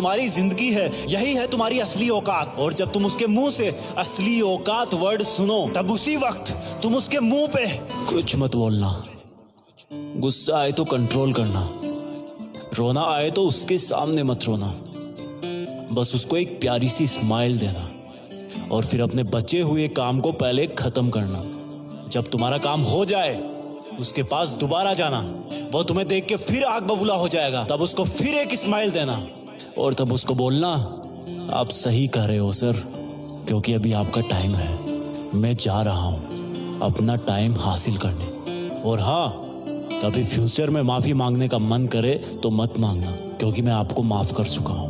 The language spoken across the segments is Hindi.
तुम्हारी जिंदगी है, यही है तुम्हारी असली औकात। और जब तुम उसके मुंह से असली औकात वर्ड सुनो, तब उसी वक्त तुम उसके मुंह पे कुछ मत बोलना। गुस्सा आए तो कंट्रोल करना, रोना आए तो उसके सामने मत रोना। बस उसको एक प्यारी सी स्माइल देना और फिर अपने बचे हुए काम को पहले खत्म करना। जब तुम्हारा काम हो जाए उसके पास दोबारा जाना, वो तुम्हें देख के फिर आग बबूला हो जाएगा, तब उसको फिर एक स्माइल देना और तब उसको बोलना, आप सही कह रहे हो सर, क्योंकि अभी आपका टाइम है, मैं जा रहा हूं अपना टाइम हासिल करने। और हाँ, कभी फ्यूचर में माफी मांगने का मन करे तो मत मांगना, क्योंकि मैं आपको माफ कर चुका हूं।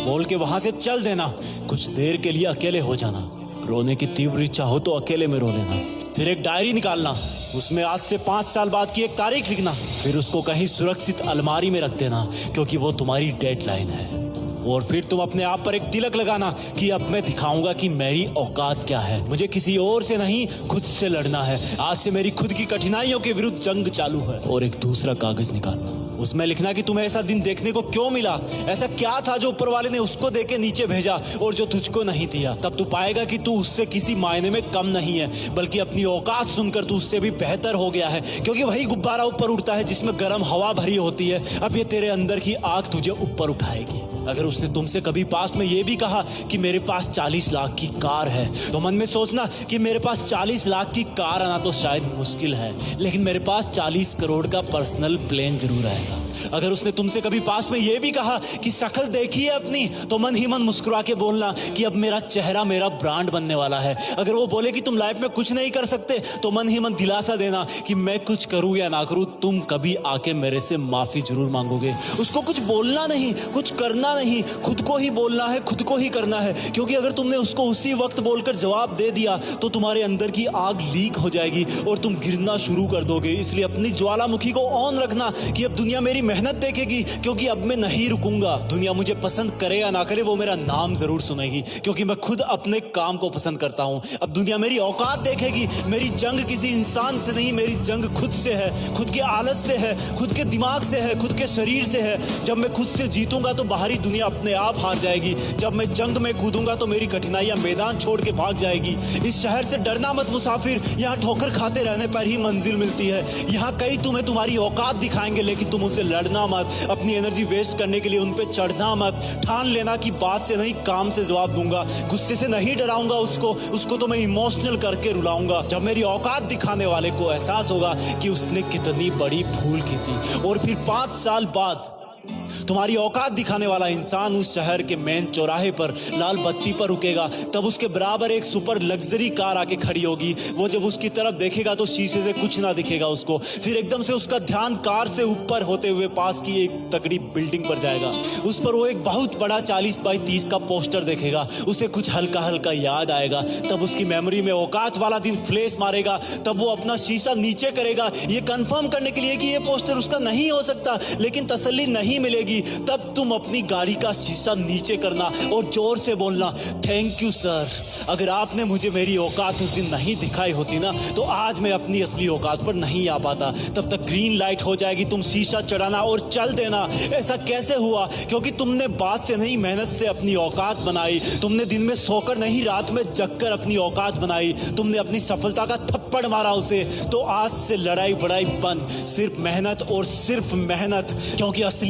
बोल के वहां से चल देना, कुछ देर के लिए अकेले हो जाना, रोने की तीव्र इच्छा हो तो अकेले में रो लेना। फिर एक डायरी निकालना, उसमें आज से 5 साल बाद की एक तारीख लिखना, फिर उसको कहीं सुरक्षित अलमारी में रख देना, क्योंकि वो तुम्हारी डेडलाइन है। और फिर तुम अपने आप पर एक तिलक लगाना कि अब मैं दिखाऊंगा कि मेरी औकात क्या है, मुझे किसी और से नहीं खुद से लड़ना है, आज से मेरी खुद की कठिनाइयों के विरुद्ध जंग चालू है। और एक दूसरा कागज निकालना, उसमें लिखना कि तुम्हें ऐसा दिन देखने को क्यों मिला, ऐसा क्या था जो ऊपर वाले ने उसको देके नीचे भेजा और जो तुझको नहीं दिया। तब तू पाएगा कि तू उससे किसी मायने में कम नहीं है, बल्कि अपनी औकात सुनकर तू उससे भी बेहतर हो गया है, क्योंकि वही गुब्बारा ऊपर उड़ता है जिसमें गर्म हवा भरी होती है। अब ये तेरे अंदर की आग तुझे ऊपर उठाएगी। अगर उसने तुमसे कभी पास्ट में ये भी कहा कि मेरे पास 40 लाख की कार है, तो मन में सोचना कि मेरे पास 40 लाख की कार आना तो शायद मुश्किल है, लेकिन मेरे पास 40 करोड़ का पर्सनल प्लेन जरूर आएगा। अगर उसने तुमसे कभी पास्ट में ये भी कहा कि शक्ल देखी है अपनी, तो मन ही मन मुस्कुरा के बोलना कि अब मेरा चेहरा मेरा ब्रांड बनने वाला है। अगर वो बोले कि तुम लाइफ में कुछ नहीं कर सकते, तो मन ही मन दिलासा देना कि मैं कुछ करूं या ना करूं, तुम कभी आके मेरे से माफी जरूर मांगोगे। उसको कुछ बोलना नहीं, कुछ करना नहीं, खुद को ही बोलना है, खुद को ही करना है, क्योंकि अगर तुमने उसको उसी वक्त बोलकर जवाब दे दिया तो तुम्हारे अंदर की आग लीक हो जाएगी और तुम गिरना शुरू कर दोगे। इसलिए अपनी ज्वालामुखी को ऑन रखना कि अब दुनिया मेरी मेहनत देखेगी, क्योंकि अब मैं नहीं रुकूंगा। दुनिया मुझे पसंद करे या ना करे, वो मेरा नाम जरूर सुनेगी, क्योंकि मैं खुद अपने काम को पसंद करता हूं। अब दुनिया मेरी औकात देखेगी। मेरी जंग किसी इंसान से नहीं, मेरी जंग खुद से है, खुद के आलस से है, खुद के दिमाग से है, खुद के शरीर से है। जब मैं खुद से जीतूंगा तो बाहरी दुनिया अपने आप हार जाएगी। जब मैं जंग में कूदूंगा तो मेरी कठिनाइयां मैदान छोड़ के भाग जाएगी। इस शहर से डरना मत मुसाफिर, यहाँ ठोकर खाते रहने पर ही मंजिल मिलती है। यहाँ कई तुम्हें तुम्हारी औकात दिखाएंगे, लेकिन तुम उनसे लड़ना मत, अपनी एनर्जी वेस्ट करने के लिए उन पे चढ़ना मत। ठान लेना कि बात से नहीं काम से जवाब दूंगा, गुस्से से नहीं डराऊंगा उसको तो मैं इमोशनल करके रुलाऊंगा। जब मेरी औकात दिखाने वाले को एहसास होगा कि उसने कितनी बड़ी भूल की थी, और फिर 5 साल बाद तुम्हारी औकात दिखाने वाला इंसान उस शहर के मेन चौराहे पर लाल बत्ती पर रुकेगा, तब उसके बराबर एक सुपर लग्जरी कार आके खड़ी होगी। वो जब उसकी तरफ देखेगा तो शीशे से कुछ ना दिखेगा उसको। फिर एकदम से उसका ध्यान कार से ऊपर होते हुए पास की एक तगड़ी बिल्डिंग पर जाएगा। उस पर वो एक बहुत बड़ा 40 बाई 30 का पोस्टर देखेगा। उसे कुछ हल्का हल्का याद आएगा। तब उसकी मेमोरी में औकात वाला दिन फ्लैश मारेगा। तब वो अपना शीशा नीचे करेगा, ये कंफर्म करने के लिए कि ये पोस्टर उसका नहीं हो सकता, लेकिन तसल्ली नहीं मिलेगी। तब तुम अपनी गाड़ी का शीशा नीचे करना और जोर से बोलना, थैंक यू सर, अगर आपने मुझे मेरी औकात उस दिन नहीं दिखाई होती ना, तो आज मैं अपनी असली औकात पर नहीं आ पाता। तब तक ग्रीन लाइट हो जाएगी, तुम शीशा चढ़ाना और चल देना। ऐसा कैसे हुआ? क्योंकि तुमने बात से नहीं मेहनत से अपनी औकात बनाई। तुमने दिन में सोकर नहीं रात में जगकर अपनी औकात बनाई। तुमने अपनी सफलता का थप्पड़ मारा उसे। तो आज से लड़ाई वड़ाई बंद, सिर्फ मेहनत और सिर्फ मेहनत, क्योंकि असली